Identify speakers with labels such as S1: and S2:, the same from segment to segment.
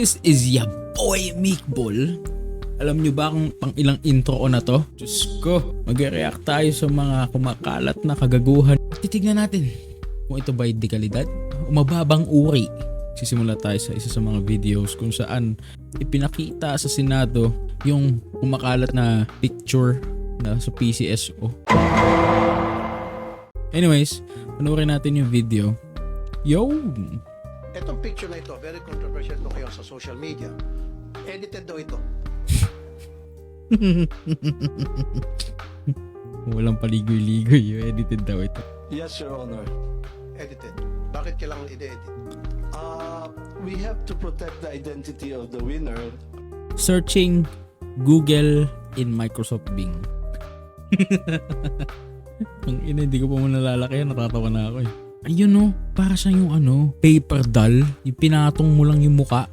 S1: This is ya boy Meekball. Alam nyo ba kung pang ilang intro ko na to? Diyos ko, mag-react tayo sa mga kumakalat na kagaguhan. Titignan natin kung ito ba'y dekalidad o mababang uri. Sisimula tayo sa isa sa mga videos kung saan ipinakita sa Senado yung kumakalat na picture na sa PCSO. Anyways, panoorin natin yung video. Yo!
S2: Itong picture na ito, very controversial ito kayo sa social media. Edited daw ito.
S1: Walang paligoy-ligoy. Edited daw ito.
S3: Yes, Your Honor.
S2: Edited. Bakit kailangan i-edit?
S3: We have to protect the identity of the winner.
S1: Searching Google in Microsoft Bing. Ang ina, hindi ko pa mo nalalaki. Natatawa na ako eh. Ayun no, para sa yung paper doll. Yung pinatong mo lang yung muka.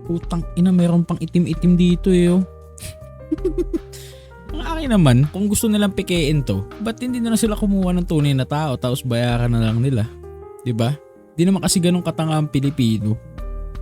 S1: Putang ina, meron pang itim-itim dito eh oh. Ang akin naman, kung gusto nilang pikein to, ba't hindi na sila kumuha ng tunay na tao tapos bayaran na lang nila? Diba? Di naman kasi ganun katanga ang Pilipino.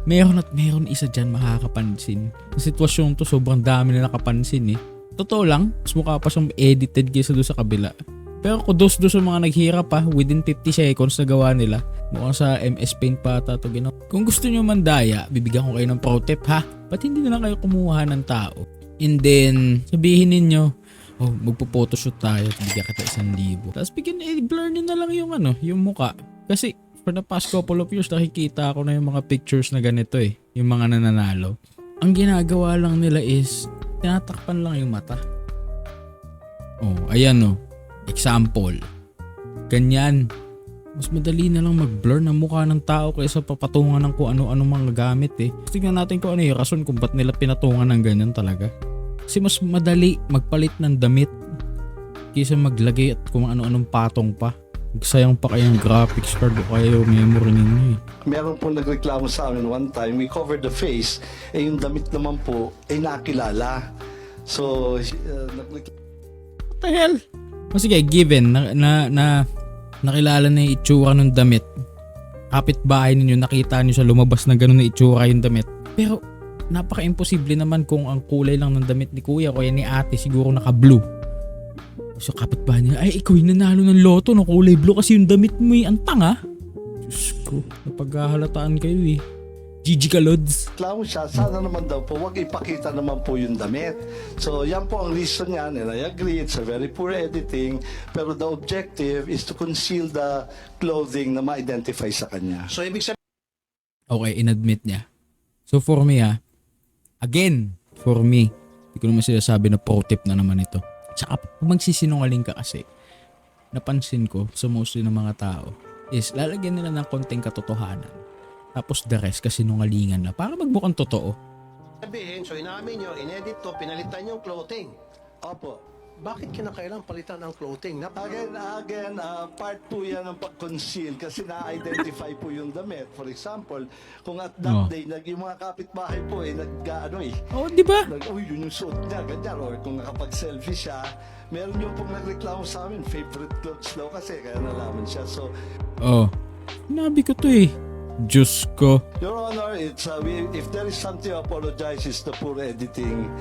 S1: Meron at meron isa dyan makakapansin. Ang sitwasyon to, sobrang dami na nakapansin eh. Totoo lang, mas mukha pa siyang edited kaysa doon sa kabila. Pero kudos doon sa mga naghirap pa, within 50 seconds na gawa nila. Mukhang sa MS Paint pa ata ito ginawa. Kung gusto nyo mandaya, bibigyan ko kayo ng pro tip ha. Ba't hindi na lang kayo kumuha ng tao? And then, sabihin ninyo, oh, magpo-photoshoot tayo at bigyan kita 1,000. Tapos bigyan, blur nyo na lang yung muka. Kasi, for the past couple of years, nakikita ako na yung mga pictures na ganito eh. Yung mga nananalo. Ang ginagawa lang nila is, tinatakpan lang yung mata. Oh, ayan oh. Example. Ganyan. Mas madali na lang mag-blur ng mukha ng tao kaysa papatungan ng kung ano-ano mga gamit eh. Tingnan natin kung ano yung rason kung ba't nila pinatungan ng ganyan talaga. Kasi mas madali magpalit ng damit kaysa maglagay at kung ano-anong patong pa. Sayang pa kayang graphics card o kaya yung memory ninyo eh.
S3: Meron po nagreklamo sa amin one time, we covered the face, yung damit naman po ay nakilala. So,
S1: What the hell? O sige, given na nakilala na yung itsura ng damit. Kapitbahay ninyo, nakita nyo sa lumabas na gano'n na itsura yung damit. Pero napaka-imposible naman kung ang kulay lang ng damit ni kuya o ni ate siguro naka-blue. So kapitbahay nila, ay ikaw yung nanalo ng loto no, kulay blue kasi yung damit mo eh. Ang tanga. Diyos ko, napaghahalataan kayo eh. GG ka Lods.
S3: reklamo siya, sana naman daw po, wag ipakita naman po yung damit. So, yan po ang reason niyan, and I agree, it's a very poor editing, pero the objective is to conceal the clothing na ma-identify sa kanya.
S2: So, ibig sabihin,
S1: Okay, inadmit niya. So for me again, for me, hindi ko naman sinasabi na pro tip na naman ito. Tsaka kung magsisinungaling ka kasi, napansin ko sa mostly ng mga tao, is lalagyan nila ng konting katotohanan. Tapos the rest kasi nungalingan na para magmukhang totoo.
S2: so inamin nyo, inedit to, pinalitan yung clothing.
S3: Opo.
S2: Bakit kinakailangan palitan ang clothing?
S3: Again, part po yan ng pag-conceal kasi na-identify po yung damit. For example, kung at that day, yung mga kapitbahay po
S1: Oh, di ba?
S3: uy, yun yung suot niya, ganyan. Or kung nakapag-selfie siya, meron yung pong nagreklamo sa amin, favorite clothes daw kasi, kaya nalaman siya. So,
S1: sinabi ko to eh. Diyos ko.
S3: Your Honor, it's if there is something to apologize, it's the poor editing.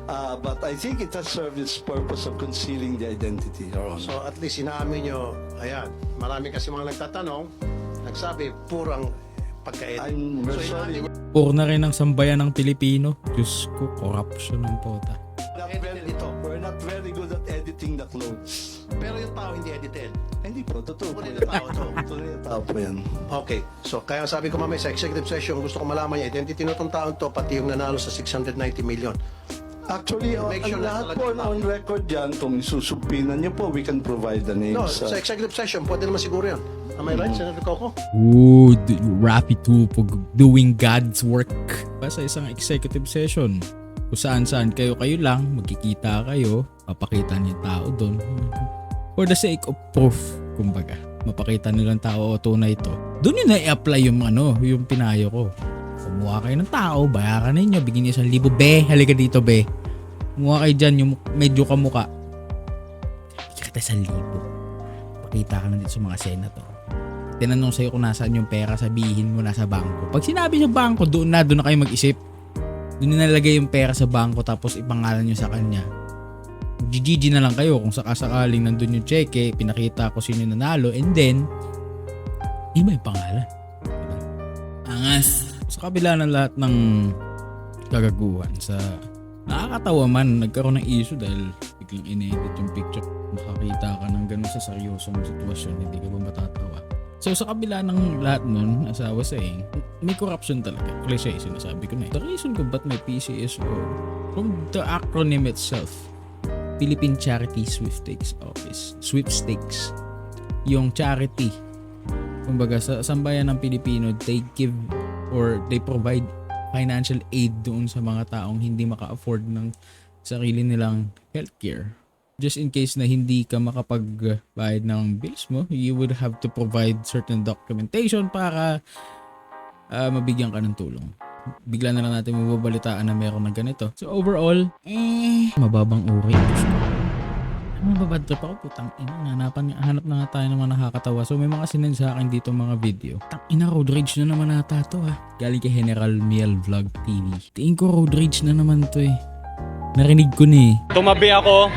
S3: But I think it has served its purpose of concealing the identity, Your Honor.
S2: So, at least inamin nyo, ayan, marami kasi mga nagtatanong, nagsabi, purang pagka-edit.
S3: I'm
S2: So,
S3: sorry.
S2: inamin nyo,
S1: Puro na rin ang sambayan ng Pilipino. Diyos ko, corruption ng pota.
S3: We're not very good at editing the clothes.
S2: pero yung tao hindi edited.
S3: Hindi po, totoo po.
S2: Tunay na tao to.
S3: Tunay na tao po yan.
S2: Okay, so kaya sabi ko mamaya sa executive session, gusto ko malaman niya, identity na itong taon to, pati yung nanalo sa 690 million.
S3: Actually,
S2: Make sure
S3: ang
S2: na
S3: lahat
S2: talaga
S3: po
S2: tama.
S3: on record yan, kung isusumpinan niyo po, we can provide the names.
S2: No, sa executive session, pwede naman siguro yan. Am I right, Senator Coco?
S1: Ooh, Rapi Tupog doing God's work. Sa isang executive session, kung saan-saan kayo lang, magkikita kayo, papakita niyo yung tao doon. For the sake of proof, kumbaga, mapakita nilang tao o tunay ito. Doon yun na-i-apply yung pinayo ko. Kumuha kayo ng tao, bayaran ninyo, bigyan niyo 1,000, be, halika dito, be. Kumuha kayo dyan, yung medyo kamuka. Bigyan kita 1,000. Pakita ka na dito sa mga senator. tinanong sa'yo kung nasaan yung pera, sabihin mo nasa bangko. Pag sinabi sa bangko, doon na kayo mag-isip. Doon na nalagay yung pera sa bangko tapos ipangalan nyo sa kanya. GG na lang kayo kung sakasakaling nandun yung cheque, pinakita ko sino nanalo, and then, iba yung pangalan. Diba? Angas. Sa kabila ng lahat ng gagaguhan, sa nakakatawa man, nagkaroon ng issue dahil biglang in-edit yung picture. Makakita ka ng ganun sa seryosong sitwasyon, hindi ka ba matatawa? So sa kabila ng lahat nun, as I was saying, may corruption talaga. Cliché, sinasabi ko na eh. The reason ko ba't may PCSO, from the acronym itself, Philippine Charity Sweepstakes Office. Sweepstakes. Yung charity. Kumbaga sa sambayan ng Pilipino, they give or they provide financial aid doon sa mga taong hindi maka-afford ng sarili nilang healthcare. Just in case na hindi ka makapagbayad ng bills mo, you would have to provide certain documentation para mabigyan ka ng tulong. Bigla na lang natin mababalitaan na meron ng ganito. So overall, mababang uri. Mababad trip ako, putang ina. Hanap na nga tayo ng mga nakakatawa. So may mga sinend sa akin dito mga video. Tang ina, road rage na naman ata to ha. Galing kay General Miel Vlog TV. Tingin ko road rage na naman to eh. Narinig ko ni.
S4: Tumabi ako.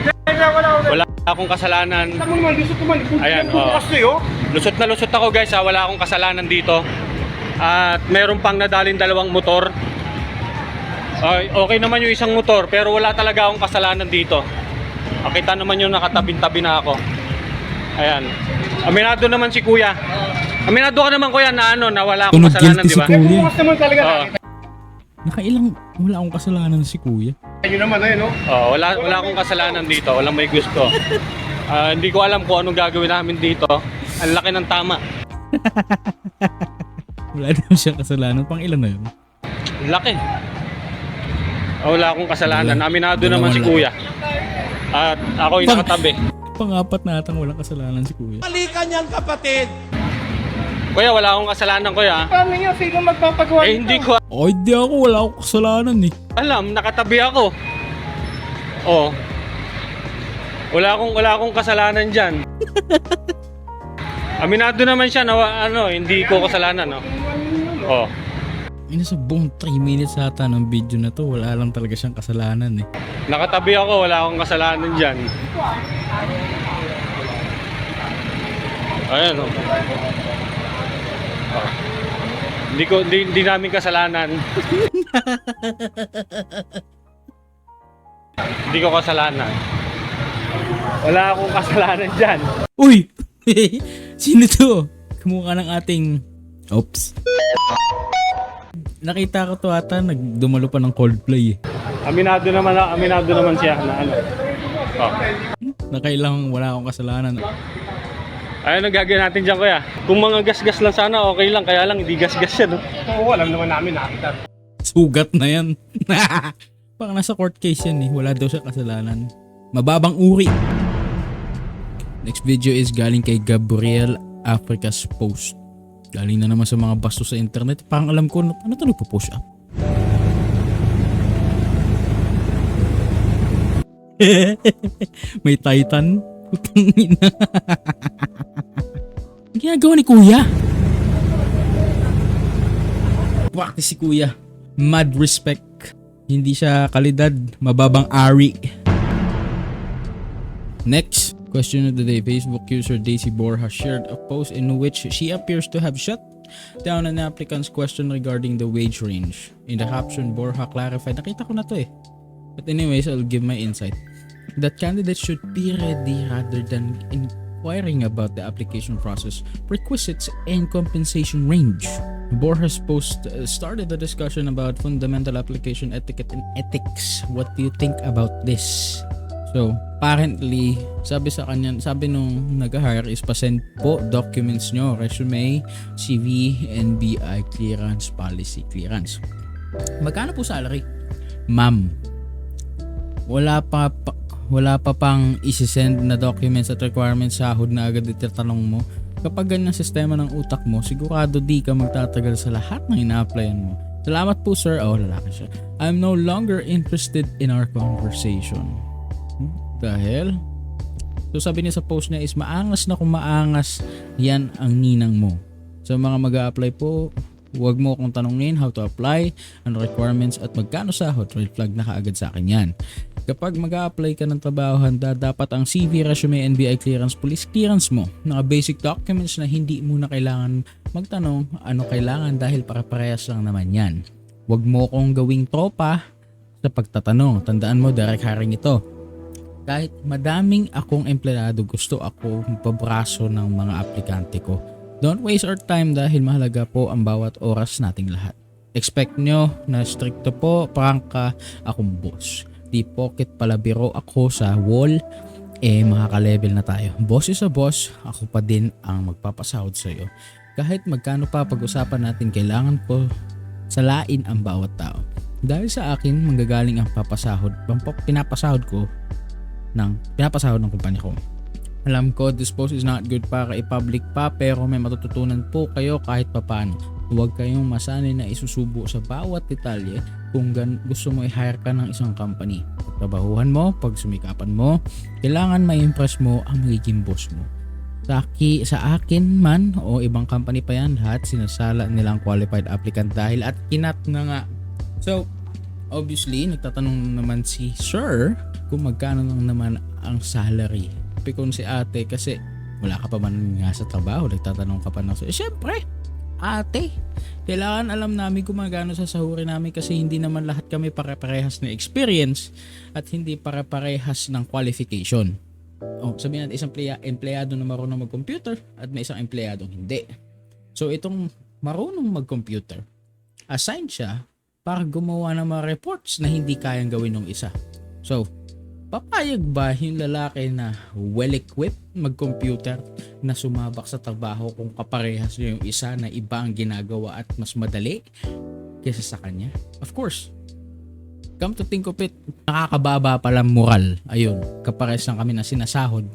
S4: Wala akong kasalanan. Ayan, lusot na lusot ako guys ha. Wala akong kasalanan dito. At meron pang nadalin dalawang motor. Okay naman yung isang motor pero wala talaga akong kasalanan dito. Nakita naman yung nakatabing-tabi na ako. Ayan. Aminado naman si kuya. Aminado ka naman kuya na ano, na wala akong kasalanan, di ba?
S5: Bukas naman talaga nakita.
S1: Nakailang wala akong kasalanan si kuya.
S5: Ayun naman no?
S4: Wala akong kasalanan dito. Walang may gusto. Hindi ko alam kung anong gagawin namin dito. Ang laki ng tama.
S1: Wala naman siya kasalanan. Pang ilan na yun?
S4: Laki. Wala akong kasalanan. Aminado
S1: Dalawa
S4: naman si
S1: lang.
S4: kuya. At ako yung nakatabi.
S1: Pang-apat na atang walang kasalanan si kuya.
S4: Kuya, wala akong kasalanan kuya.
S5: Paano nga? Sino magpapagawa
S4: Hindi ko
S1: Oh, hindi ako. Wala akong kasalanan eh.
S4: alam. Nakatabi ako. Wala akong kasalanan dyan. Aminado naman siya na hindi ko kasalanan. No?
S1: Sa buong 3 minutes ata ng video na to, wala lang talaga siyang kasalanan eh.
S4: Nakatabi ako, wala akong kasalanan dyan. Ayan o. Hindi namin kasalanan. Hindi ko kasalanan. Wala akong kasalanan dyan.
S1: Uy! Sino to? Kamukha ng ating... Oops. Nakita ko to ata, nagdumalo pa ng Coldplay eh.
S4: Aminado naman siya na ano.
S1: Nakailang wala akong kasalanan.
S4: Ayun ang gagawin natin dyan kuya. Kung mga gas-gas lang sana, okay lang. Kaya lang, hindi gas-gas yan. No?
S5: Oo, alam naman namin nakita.
S1: Sugat na yan. Parang nasa court case yan eh. Wala daw siya kasalanan. Mababang uri. Next video is galing kay Gabriel Africa's Post. Galing na naman sa mga bastos sa internet. Parang alam ko, ano ito nagpo-push up? May Titan. Putang ina. Ang ginagawa ni Kuya? Practice si Kuya. Mad respect. Hindi siya kalidad. Mababang ari. Next. Question of the day. Facebook user Daisy Borja shared a post in which she appears to have shut down an applicant's question regarding the wage range. In the caption, Borja clarified, nakita ko na to eh. But anyways, I'll give my insight. That candidates should be ready rather than inquiring about the application process, requisites, and compensation range. Borja's post started a discussion about fundamental application etiquette and ethics. What do you think about this? So, apparently, sabi nung nag-hire is pasend po documents nyo, resume, CV, NBI clearance, policy clearance. Magkano po salary? Ma'am, wala pa pang isi-send na documents at requirements, sahod na agad itatanong mo. Kapag ganyan sistema ng utak mo, sigurado di ka magtatagal sa lahat ng ina-applyan mo. Salamat po sir. Lalaki siya. I'm no longer interested in our conversation. Dahil so sabi niya sa post niya is maangas na kung maangas yan ang ninang mo. Sa mga mag-a-apply po, huwag mo akong tanungin how to apply, ano requirements at magkano sahod. Red flag na kaagad sa akin yan. Kapag mag-a-apply ka ng trabaho, handa dapat ang CV, resume, NBI clearance, police clearance mo. Mga basic documents na hindi mo na kailangan magtanong ano kailangan dahil para-parehas lang naman yan. Huwag mo akong gawing tropa sa pagtatanong. Tandaan mo, direct hiring ito. Kahit madaming akong empleyado, gusto ako pabraso ng mga aplikante ko. Don't waste our time dahil mahalaga po ang bawat oras nating lahat. Expect nyo na stricto po, prangka, akong boss. Di pocket pala biro ako sa wall, makaka-level na tayo. Boss is a boss, ako pa din ang magpapasahod sa iyo. Kahit magkano pa pag-usapan natin, kailangan ko salain ang bawat tao. Dahil sa akin, manggagaling ang pinapasahod ng kumpanya ko. Alam ko, this post is not good para i-public pa, pero may matututunan po kayo kahit papano. Huwag kayong masanay na isusubo sa bawat detalye kung gusto mo i-hire ka ng isang company. Pagtrabahuhan mo, pag sumikapan mo, kailangan ma-impress mo ang magiging boss mo. Sa akin man o ibang company pa yan, lahat sinasala nilang qualified applicant dahil at kinat na nga. So, obviously, nagtatanong naman si Sir kung magkano lang naman ang salary. Pikon si ate kasi wala ka pa man nga sa trabaho, nagtatanong ka pa ng syempre, ate, kailangan alam namin kung magkano sasahurin namin kasi hindi naman lahat kami pare-parehas na experience at hindi pare-parehas ng qualification. Sabihin natin isang empleyado na marunong mag-computer at may isang empleyadong hindi. So itong marunong mag-computer, assigned siya para gumawa ng mga reports na hindi kayang gawin ng isa. So, papayag ba yung lalaki na well-equipped mag-computer na sumabak sa trabaho kung kaparehas niya yung isa na iba ang ginagawa at mas madali kaysa sa kanya? Of course. Come to think of it, nakakababa palang moral. Ayun, kaparehas lang kami na sinasahod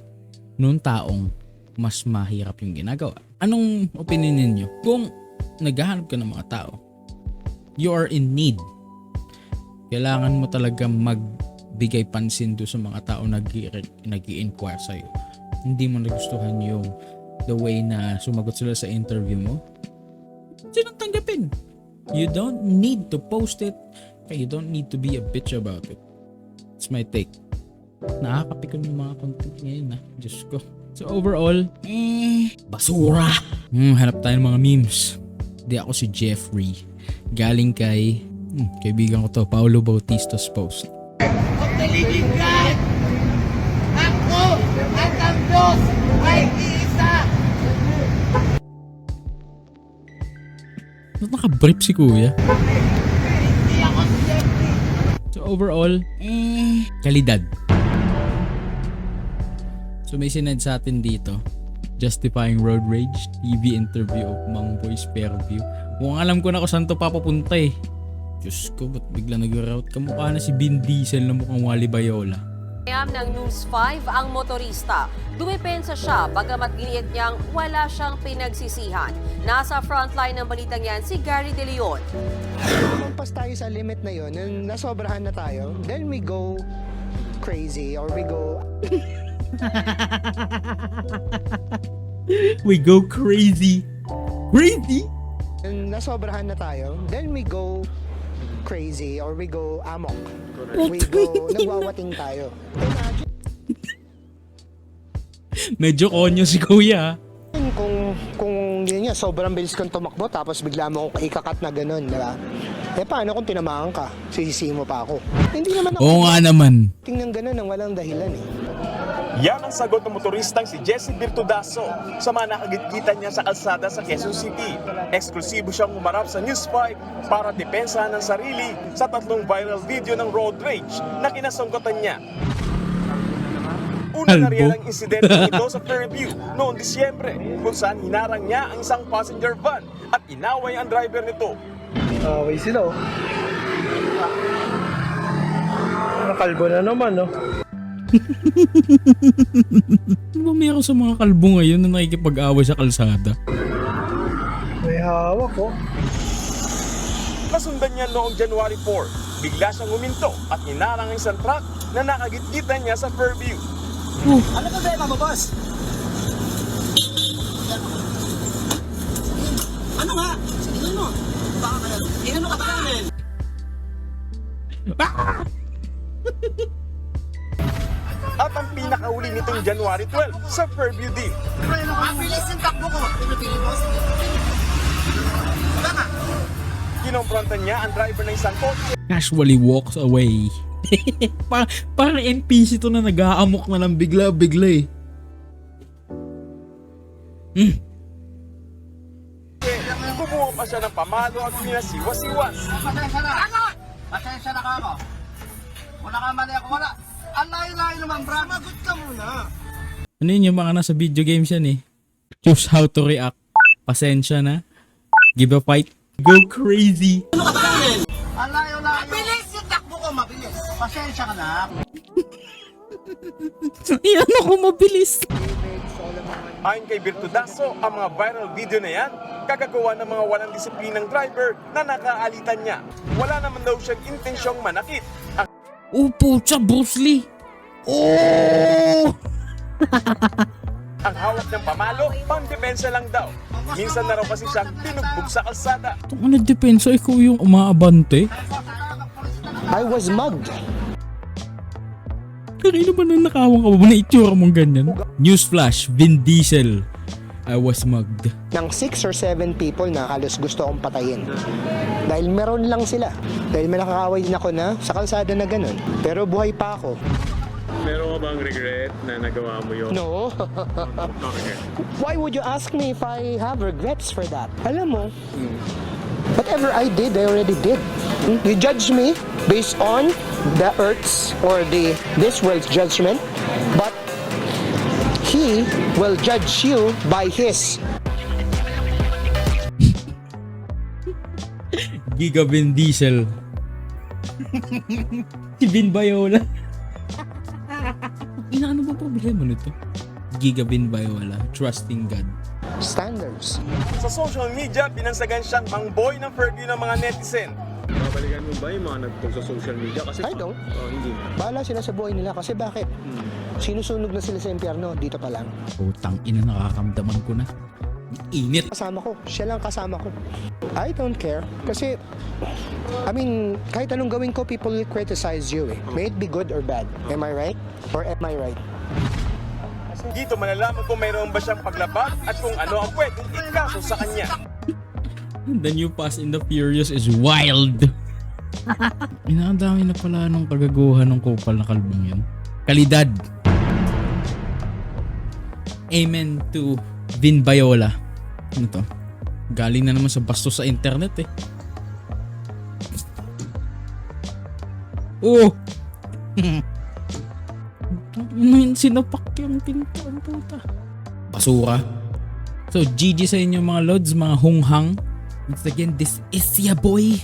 S1: nung taong mas mahirap yung ginagawa. Anong opinion niyo? Kung naghahanap ka ng mga tao, you are in need. Kailangan mo talaga magbigay pansin doon sa mga tao nag-i-inquire sa'yo. Hindi mo nagustuhan yung the way na sumagot sila sa interview mo. Sinong tanggapin? You don't need to post it. You don't need to be a bitch about it. It's my take. Nakakapikon yung mga content ngayon na. Diyos ko. So overall, basura. Hanap tayo ng mga memes. Di ako si Jeffrey. Galing kay kaibigan ko to, Paulo Bautista's post.
S6: Nalilinggan! Ako at ang Diyos ay iisa!
S1: Ba't naka-brief si kuya?
S6: Hindi ako si Jeffrey!
S1: So overall, kalidad. So may sinad sa atin dito, Justifying Road Rage, TV interview of Mang Boy's Fairview. Mukhang alam ko na kung saan to papapunta eh. Diyos ko, ba't bigla nag-route? Kamukha na si Vin Diesel na mukhang Wally Bayola.
S7: Kayam ng News 5 ang motorista. Dumipensa siya bagamat giniit niyang wala siyang pinagsisihan. Nasa frontline ng balitang yan si Gary De Leon.
S8: Lumampas tayo sa limit na yun, and nasobrahan na tayo, then we go crazy or we go...
S1: We go crazy. Crazy?
S8: And nasobrahan na tayo, then we go crazy or we go amok. We go, nagwawating tayo.
S1: Medyo konyo si kuya.
S8: Kung yun nga, sobrang bilis kang tumakbo tapos bigla mo akong ikakat na ganun, diba? Paano kung tinamaan ka? Sisisi mo pa ako. Hindi naman ako
S1: Oo nga naman.
S8: tingnan ganun nang walang dahilan eh.
S9: Yan ang sagot ng motoristang si Jesse Virtudaso sa mga nakagitgitan niya sa kalsada sa Quezon City. Eksklusibo siyang humarap sa News 5 para depensahan ng sarili sa 3 viral video ng road rage na kinasangkutan niya. Una na riyan ang insidente ito sa Fairview noong Disyembre kung saan hinarang niya ang isang passenger van at inaway ang driver nito.
S5: Okay sila, oh. Nakalbo na naman, no?
S1: Ano ba meron sa mga kalbo ngayon na nakikipag-away sa kalsada?
S5: May hawak, oh.
S9: Nasundan niya noong January 4. Bigla siyang huminto at hinarang ang isang truck na nakagitgitan niya sa Fairview.
S6: Ano problema mo, boss?
S9: At ang pinakahuli nitong January 12 sa Fairview Deep.
S6: Mabilis yung takbo ko.
S9: Kinomprontan niya ang driver ng isang kotse
S1: Casually walks away. Parang NPC to na nag-aamok na lang bigla-bigla eh.
S9: Kumuha pa siya ng pamalo at pinasiwas-iwas.
S6: Pasensya na. Pasensya na ka ako. Wala ka mali ako, wala. Ang layo-layo naman, bra. Magot ka muna.
S1: Ano yun yung mga nasa video games yan eh. Choose how to react. Pasensya na. Give a fight. Go crazy.
S6: Ang layo-layo. Mabilis yung takbo ko, mabilis. Pasensya ka na.
S1: Yan ako mabilis.
S9: Ayon kay Virtudaso, ang mga viral video na yan, kagagawa ng mga walang disiplinang driver na nakaalitan niya. Wala naman daw siyang intensyong manakit.
S1: Oh, pucha, Bruce Lee. Oh!
S9: Ang hawak ng pamalo, pang-depensa lang daw. Minsan na raw kasi siyang tinugbog sa kalsada.
S1: Itong ano depensa, ikaw yung umaabante.
S8: I was mugged.
S1: Kanina ba nang nakawang ka ba na itsura mong ganyan? Newsflash, Vin Diesel. I was mugged.
S8: Ng 6 or 7 people na halos gusto akong patayin. Dahil meron lang sila. Dahil may nakakaway din ako na sa kalsada na ganun. Pero buhay pa ako.
S9: Meron ka bang regret na nagawa mo yun?
S8: No. Why would you ask me if I have regrets for that? Alam mo, whatever I did, I already did. You judge me based on the earth's or this world's judgment, but He will judge you by His.
S1: Giga Vin Diesel. Si Vin Viola. Ano ba problema nito? Giga Vin Viola. Trusting God.
S8: Standards.
S9: Sa social media, binansagan siyang mangboy ng Fairview ng mga netizen. Babalikan mo ba yung mga nagtog sa social media? Kasi
S8: I don't.
S9: hindi.
S8: Bahala sila sa buhay nila kasi bakit? Sinusunog na sila sa impyerno, dito pa lang.
S1: Utang ina, nakakamdaman ko na. Init.
S8: Kasama ko, siya lang kasama ko. I don't care kasi I mean, kahit anong gawin ko, people will criticize you eh. May it be good or bad. Am I right? Or am I right?
S9: Dito malalaman kung mayroon ba siyang paglabag at kung ano ang pwedeng ikaso sa kanya.
S1: The new Fast and the Furious is wild. Inadami na pala nung kagaguhan ng kupal na kalbong yun. Kalidad. Amen to Vin Viola. Ano to? Galing na naman sa bastos sa internet eh. Oh! Sinapak yung pinto ang puta. Basura. So GG sa inyo mga lods, mga hunghang. Once again, this is ya boy.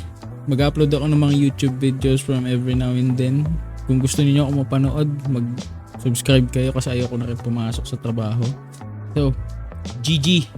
S1: Mag-upload ako ng mga YouTube videos from every now and then. Kung gusto niyo ako mapanood, mag-subscribe kayo kasi ayoko na rin pumasok sa trabaho. So, GG!